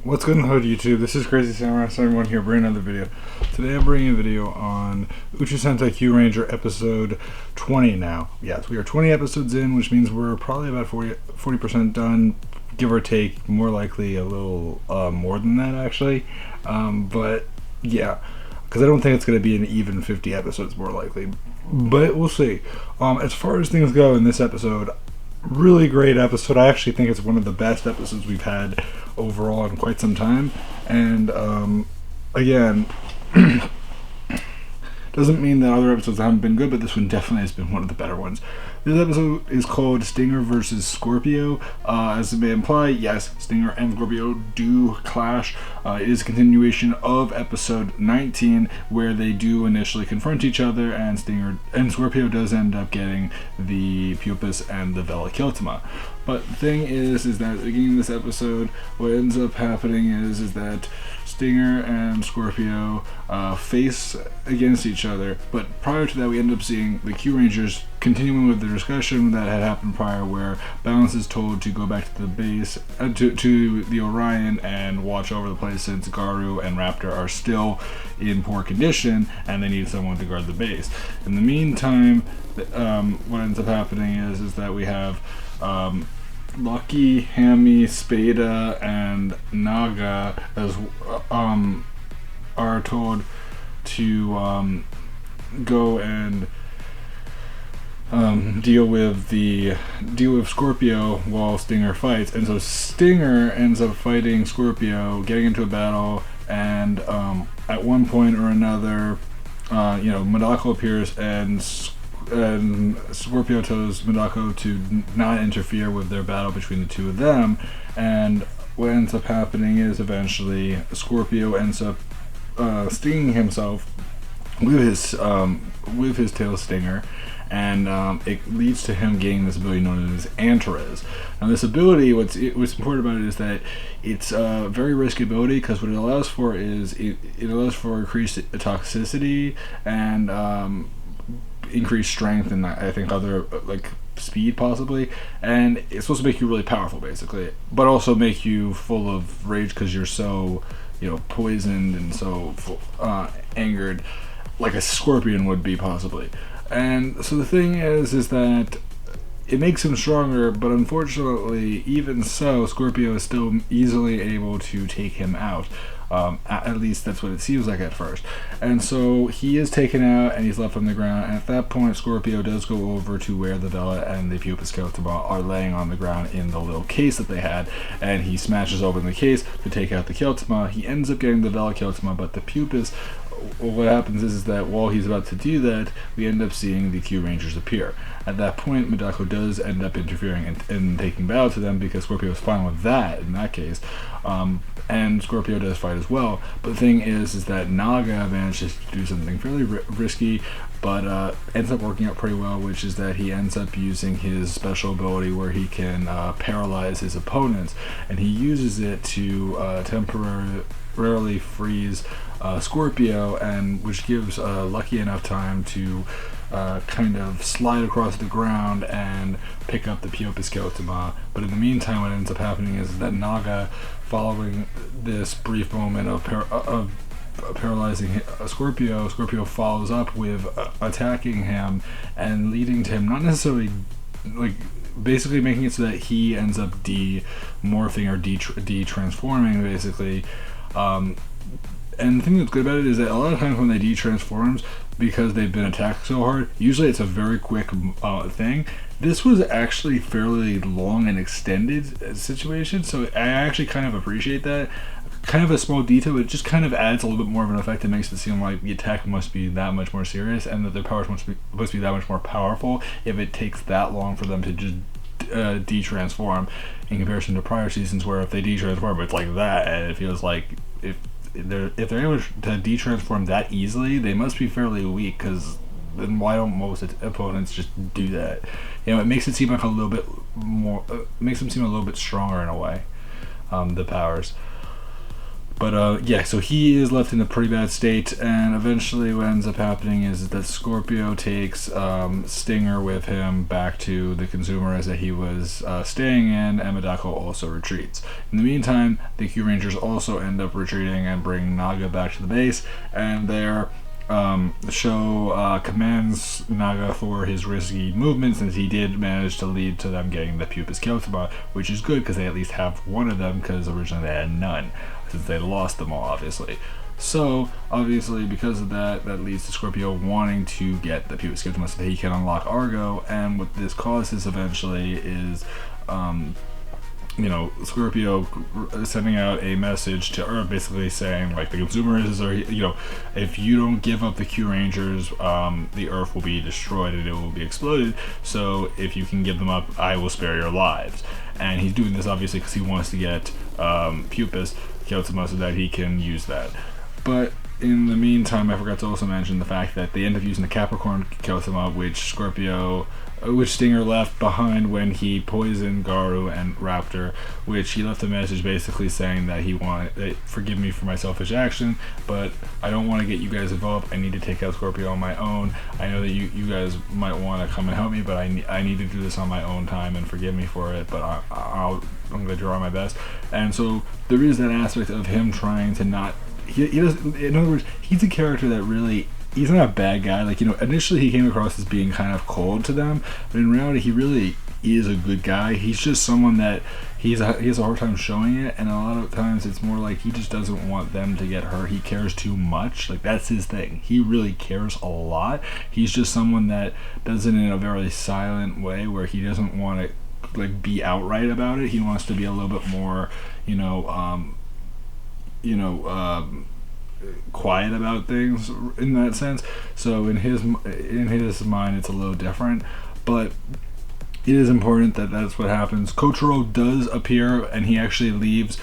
What's good in the hood, YouTube? This is Crazy Samurai 71 here, bringing another video. Today I'm bringing a video on Uchuu Sentai Kyuranger episode 20 now. Yes, we are 20 episodes in, which means we're probably about 40% done, give or take, more likely a little more than that, actually. But, yeah, because I don't think it's going to be an even 50 episodes, more likely. But we'll see. As far as things go in this episode, really great episode. I actually think it's one of the best episodes we've had overall in quite some time, and again, doesn't mean that other episodes haven't been good, but this one definitely has been one of the better ones. This episode is called Stinger versus Scorpio. As it may imply, yes, Stinger and Scorpio do clash. It is a continuation of episode 19, where they do initially confront each other, and Scorpio does end up getting the Pupus and the Velociltima. But the thing is that at the beginning of this episode, what ends up happening is that Stinger and Scorpio face against each other, but prior to that we end up seeing the Kyurangers continuing with the discussion that had happened prior, where Balance is told to go back to the base, to the Orion, and watch over the place since Garu and Raptor are still in poor condition and they need someone to guard the base. In the meantime, what ends up happening is that we have Lucky, Hammy, Spada, and Naga are told to go and deal with Scorpio while Stinger fights, and so Stinger ends up fighting Scorpio, getting into a battle, and at one point or another, Madako appears and Scorpio tells Madako to not interfere with their battle between the two of them, and what ends up happening is eventually Scorpio ends up stinging himself with his tail stinger, and it leads to him gaining this ability known as Antares. Now this ability, what's important about it is that it's a very risky ability, because what it allows for is it allows for increased toxicity and increased strength, and I think other like speed possibly, and it's supposed to make you really powerful basically, but also make you full of rage because you're so poisoned and so angered, like a scorpion would be possibly. And so the thing is that it makes him stronger, but unfortunately, even so, Scorpio is still easily able to take him out. At least that's what it seems like at first. And so he is taken out and he's left on the ground, and at that point Scorpio does go over to where the Vela and the Pupus Keltama are laying on the ground in the little case that they had, and he smashes open the case to take out the Keltama. He ends up getting the Vela Keltama, but the Pupus, what happens is that while he's about to do that, we end up seeing the Kyurangers appear. At that point, Madako does end up interfering and taking battle to them, because Scorpio is fine with that in that case. And Scorpio does fight as well. But the thing is that Naga manages to do something fairly risky, but ends up working out pretty well, which is that he ends up using his special ability where he can paralyze his opponents, and he uses it to temporarily freeze Scorpio, and which gives Lucky enough time to kind of slide across the ground and pick up the Pupus Keltama. But in the meantime, what ends up happening is that Naga, following this brief moment of paralyzing Scorpio follows up with attacking him and leading to him not necessarily, like, basically making it so that he ends up de-morphing or de-transforming basically. And the thing that's good about it is that a lot of times when they de-transforms, because they've been attacked so hard, usually it's a very quick thing. This was actually fairly long and extended situation, so I actually kind of appreciate that. Kind of a small detail, but it just kind of adds a little bit more of an effect. It makes it seem like the attack must be that much more serious, and that their powers must be that much more powerful if it takes that long for them to just de-transform, in comparison to prior seasons where if they de-transform it's like that, and it feels like if they're able to de-transform that easily, they must be fairly weak, because then why don't most opponents just do that? It makes it seem like a little bit more, makes them seem a little bit stronger in a way, the powers. But yeah, so he is left in a pretty bad state, and eventually what ends up happening is that Scorpio takes Stinger with him back to the consumers that he was staying in, and Medako also retreats. In the meantime, the Kyurangers also end up retreating and bring Naga back to the base, and they're the show commends Naga for his risky movements, since he did manage to lead to them getting the Pupus Kyotama, which is good because they at least have one of them, because originally they had none, since they lost them all, obviously. So, obviously, because of that, that leads to Scorpio wanting to get the Pupus Kyotama so that he can unlock Argo, and what this causes eventually is Scorpio sending out a message to Earth, basically saying, like, the consumers are, if you don't give up the Kyurangers, the Earth will be destroyed and it will be exploded. So if you can give them up, I will spare your lives. And he's doing this obviously because he wants to get Pupus Kyotama so that he can use that. But in the meantime, I forgot to also mention the fact that they end up using the Capricorn Kyotama, which Stinger left behind when he poisoned Garu and Raptor, which he left a message basically saying that he wanted, forgive me for my selfish action, but I don't want to get you guys involved. I need to take out Scorpio on my own. I know that you guys might want to come and help me, but I need to do this on my own time, and forgive me for it, but I'm going to try my best. And so there is that aspect of him trying to not, he does, in other words, he's a character that really, he's not a bad guy. Like, initially he came across as being kind of cold to them, but in reality he really is a good guy. He's just someone that he has a hard time showing it, and a lot of times it's more like he just doesn't want them to get hurt. He cares too much. Like, that's his thing. He really cares a lot. He's just someone that does it in a very silent way, where he doesn't want to, like, be outright about it. He wants to be a little bit more, quiet about things in that sense. So in his mind it's a little different, but it is important that that's what happens. Kotaro does appear, and he actually leaves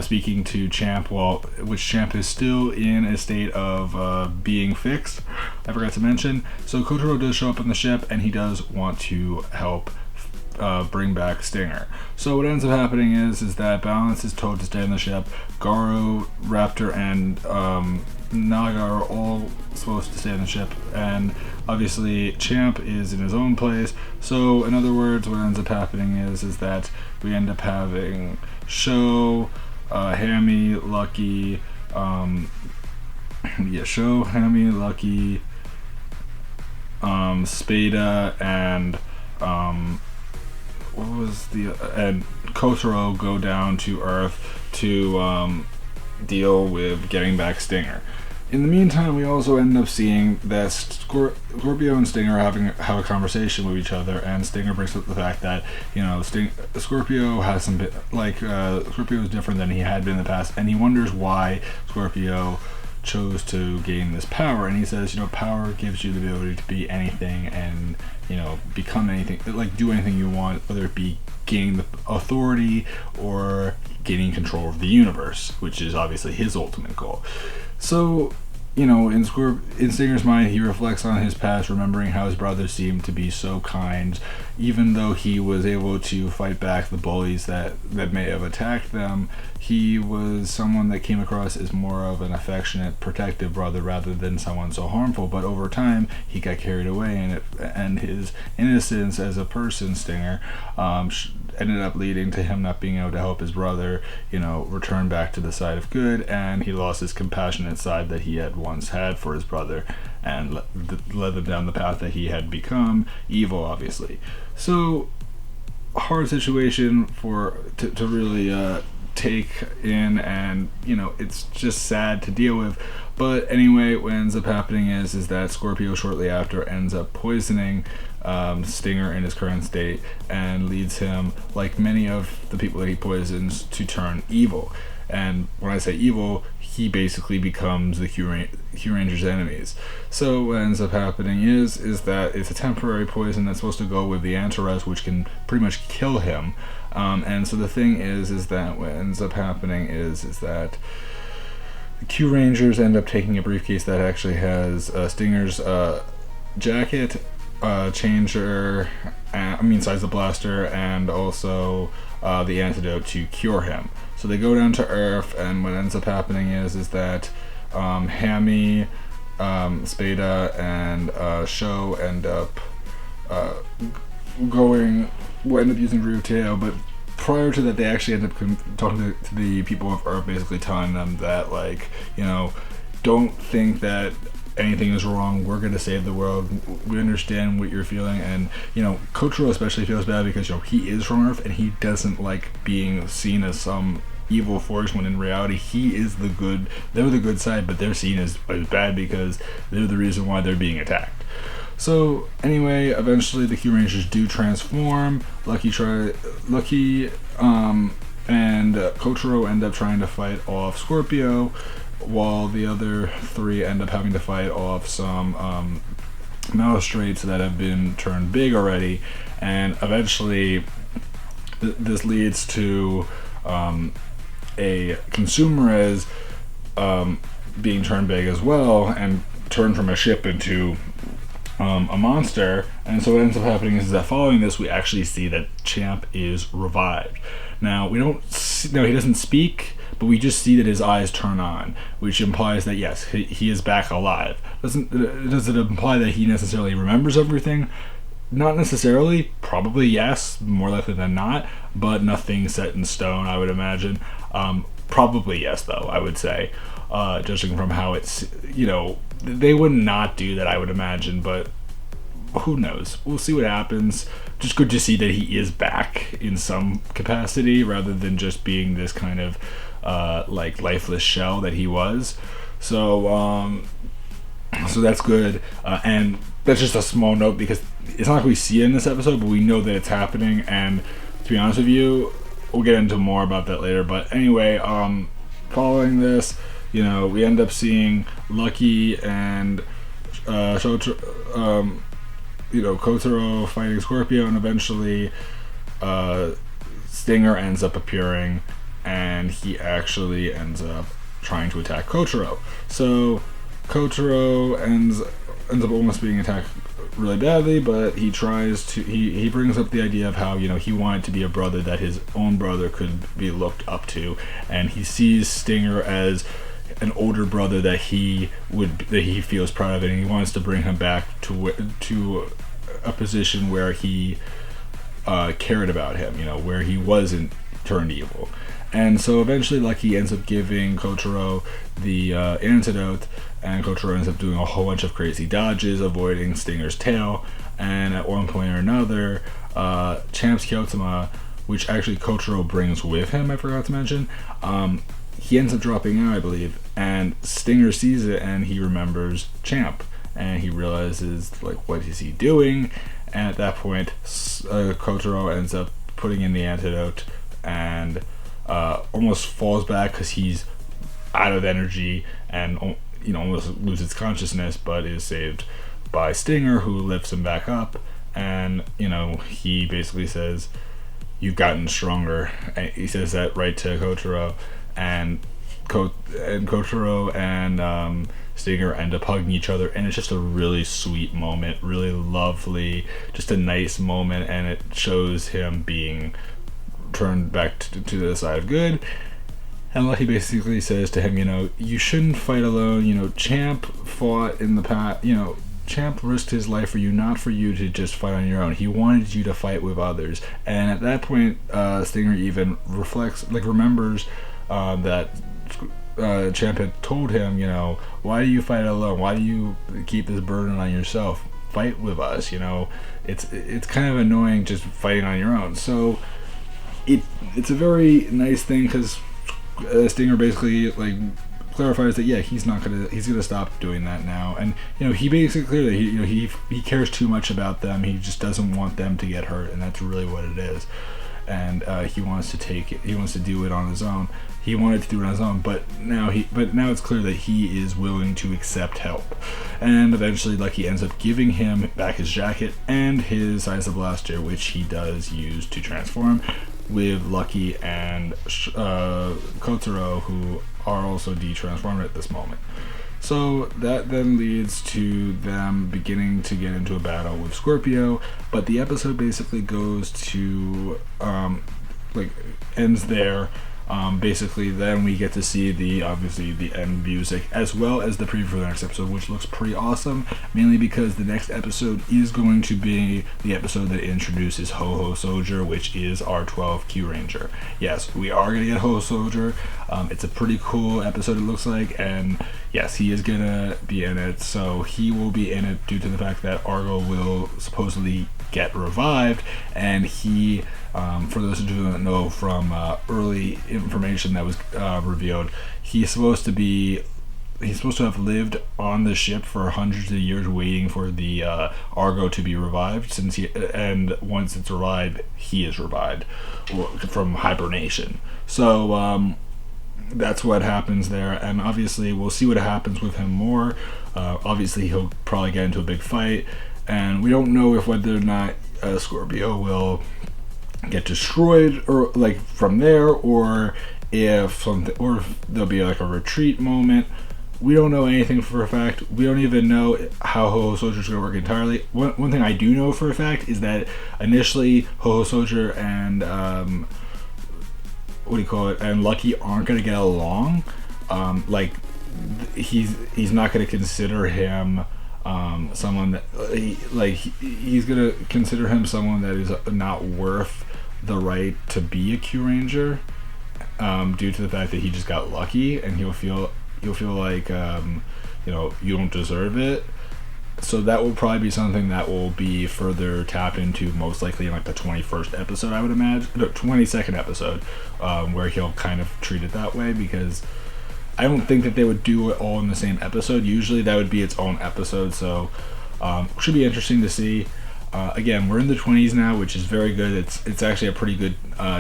speaking to Champ, which Champ is still in a state of being fixed, I forgot to mention. So Kotaro does show up on the ship, and he does want to help bring back Stinger. So what ends up happening is that Balance is told to stay on the ship. Garu, Raptor, and Naga are all supposed to stay on the ship, and obviously Champ is in his own place. So in other words, what ends up happening is that we end up having Sho, Hammy, Lucky, Spada, and and Kotaro go down to Earth to deal with getting back Stinger. In the meantime, we also end up seeing that Scorpio and Stinger have a conversation with each other, and Stinger brings up the fact that Scorpio has Scorpio is different than he had been in the past, and he wonders why Scorpio chose to gain this power. And he says, power gives you the ability to be anything and become anything, like do anything you want, whether it be gaining the authority or gaining control of the universe, which is obviously his ultimate goal. So in Stinger's mind, he reflects on his past, remembering how his brother seemed to be so kind, even though he was able to fight back the bullies that may have attacked them. He was someone that came across as more of an affectionate, protective brother rather than someone so harmful. But over time, he got carried away, and his innocence as a person, Stinger, ended up leading to him not being able to help his brother, return back to the side of good, and he lost his compassionate side that he had once had for his brother, and led them down the path that he had become, evil, obviously. So, a hard situation to really take in, and it's just sad to deal with. But anyway, what ends up happening is that Scorpio shortly after ends up poisoning Stinger in his current state, and leads him, like many of the people that he poisons, to turn evil. And when I say evil, he basically becomes the Kyuranger's enemies. So what ends up happening is that it's a temporary poison that's supposed to go with the Antares, which can pretty much kill him. And so the thing is that what ends up happening is that the Kyurangers end up taking a briefcase that actually has Stinger's jacket, changer, Size the blaster, and also the antidote to cure him. So they go down to Earth, and what ends up happening is that Hammy, Spada, and Sho end up end up using Ryuteo, but prior to that, they actually end up talking to the people of Earth, basically telling them that, like, don't think that anything is wrong. We're going to save the world. We understand what you're feeling. And, Kotaro especially feels bad because, he is from Earth and he doesn't like being seen as some evil force when in reality he is the good. They're the good side, but they're seen as bad because they're the reason why they're being attacked. So anyway, eventually the Kyurangers do transform. Lucky and Kotaro end up trying to fight off Scorpio, while the other three end up having to fight off some Magistrates that have been turned big already, and eventually this leads to a Consumerez being turned big as well, and turned from a ship into a monster. And so what ends up happening is that following this, we actually see that Champ is revived. Now we don't he doesn't speak, but we just see that his eyes turn on, which implies that yes, he is back alive. Does it imply that he necessarily remembers everything? Not necessarily. Probably yes, more likely than not, but nothing set in stone, I would imagine. Probably yes, though, I would say, judging from how it's, they would not do that, I would imagine, but who knows? We'll see what happens. Just good to see that he is back in some capacity, rather than just being this kind of lifeless shell that he was. So that's good, and that's just a small note because it's not like we see it in this episode, but we know that it's happening. And to be honest with you, we'll get into more about that later. But anyway, following this, we end up seeing Lucky and Kotaro fighting Scorpio, and eventually Stinger ends up appearing, and he actually ends up trying to attack Kotaro. So Kotaro ends up almost being attacked really badly, but he brings up the idea of how he wanted to be a brother that his own brother could be looked up to, and he sees Stinger as an older brother that he feels proud of, and he wants to bring him back to a position where he cared about him, where he wasn't turned evil. And so eventually Lucky ends up giving Kotaro the antidote, and Kotaro ends up doing a whole bunch of crazy dodges, avoiding Stinger's tail, and at one point or another, Champ's Kyotama, which actually Kotaro brings with him, I forgot to mention, he ends up dropping out, I believe, and Stinger sees it, and he remembers Champ, and he realizes, what is he doing? And at that point, Kotaro ends up putting in the antidote, and almost falls back because he's out of energy and almost loses consciousness, but is saved by Stinger, who lifts him back up. And he basically says, "You've gotten stronger." And he says that right to Kotaro, and Kotaro and Stinger end up hugging each other, and it's just a really sweet moment, really lovely, just a nice moment, and it shows him being turned back to the side of good. And Lucky basically says to him, you shouldn't fight alone. Champ fought in the past. Champ risked his life for you, not for you to just fight on your own. He wanted you to fight with others. And at that point, Stinger even remembers that Champ had told him, why do you fight alone? Why do you keep this burden on yourself? Fight with us. It's kind of annoying just fighting on your own. So it's a very nice thing, because Stinger basically clarifies that he's gonna stop doing that now, and he basically clearly he cares too much about them. He just doesn't want them to get hurt, and that's really what it is. And he wants to do it on his own. He wanted to do it on his own, but now it's clear that he is willing to accept help. And eventually Lucky ends up giving him back his jacket and his Size of Blaster, which he does use to transform, with Lucky and Kotaro, who are also de-transformed at this moment. So that then leads to them beginning to get into a battle with Scorpio, but the episode basically goes to ends there. Basically, then we get to see the end music as well as the preview for the next episode, which looks pretty awesome. Mainly because the next episode is going to be the episode that introduces Ho Ho Soldier, which is our 12th Kyuranger. Yes, we are gonna get Ho Ho Soldier. It's a pretty cool episode, it looks like, and yes, he is gonna be in it. So he will be in it due to the fact that Argo will supposedly get revived, and he, for those who don't know from early information that was revealed, he's supposed to have lived on the ship for hundreds of years waiting for the Argo to be revived, and once it's revived, he is revived from hibernation. So that's what happens there, and obviously we'll see what happens with him more. Obviously he'll probably get into a big fight, and we don't know whether or not Scorpio will get destroyed or from there, or if there'll be a retreat moment. We don't know anything for a fact. We don't even know how Ho Ho Soldier is going to work entirely. One thing I do know for a fact is that initially Ho Ho Soldier and and Lucky aren't going to get along. He's not going to consider him someone that he's going to consider him someone that is not worth the right to be a Kyuranger, due to the fact that he just got lucky, and he'll feel like you don't deserve it. So that will probably be something that will be further tapped into, most likely in the 21st episode, I would imagine, no, 22nd episode, where he'll kind of treat it that way, because I don't think that they would do it all in the same episode. Usually that would be its own episode, so should be interesting to see. Again, we're in the 20s now, which is very good. It's actually a pretty good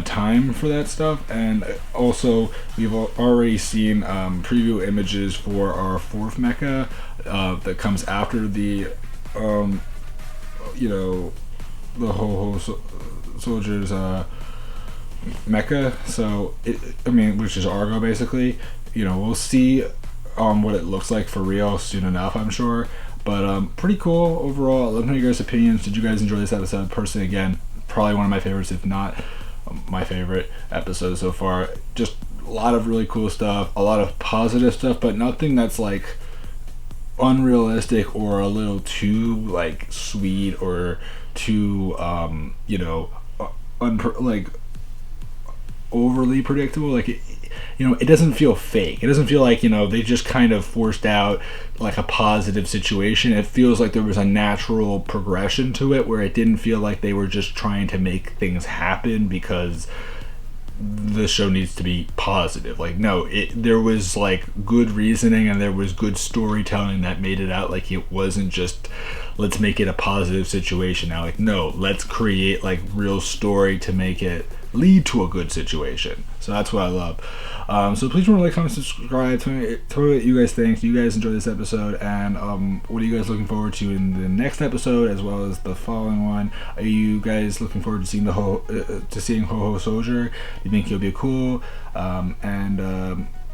time for that stuff. And also, we've already seen preview images for our 4th mecha that comes after the the Ho Ho Soldier's mecha. So which is Argo basically. We'll see what it looks like for real soon enough, I'm sure. But pretty cool overall. Let me know your guys' opinions. Did you guys enjoy this episode? Personally, again, probably one of my favorites, if not my favorite episode so far. Just a lot of really cool stuff, a lot of positive stuff, but nothing that's unrealistic or a little too sweet or too overly predictable. It doesn't feel fake. It doesn't feel like they just kind of forced out a positive situation. It feels like there was a natural progression to it, where it didn't feel like they were just trying to make things happen because the show needs to be positive. There was good reasoning, and there was good storytelling that made it out it wasn't just let's make it a positive situation now. No, let's create real story to make it lead to a good situation. So that's what I love. So please remember to comment, subscribe, tell me what you guys think. Do you guys enjoy this episode, and what are you guys looking forward to in the next episode as well as the following one? Are you guys looking forward to seeing Ho Ho Soldier? Do you think he'll be cool?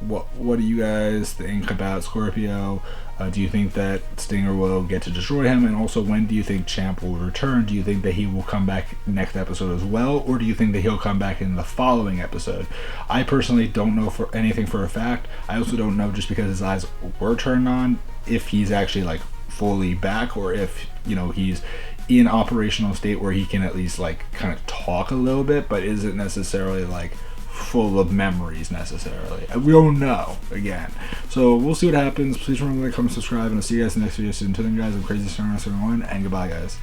What do you guys think about Scorpio? Do you think that Stinger will get to destroy him? And also, when do you think Champ will return? Do you think that he will come back next episode as well? Or do you think that he'll come back in the following episode? I personally don't know for anything for a fact. I also don't know, just because his eyes were turned on, if he's actually fully back, or if he's in operational state where he can at least kind of talk a little bit, but isn't necessarily full of memories necessarily. We don't know, again. So we'll see what happens. Please remember to comment, subscribe, and I'll see you guys in the next video soon. Until then, guys, I'm Crazy Star 1, and goodbye, guys.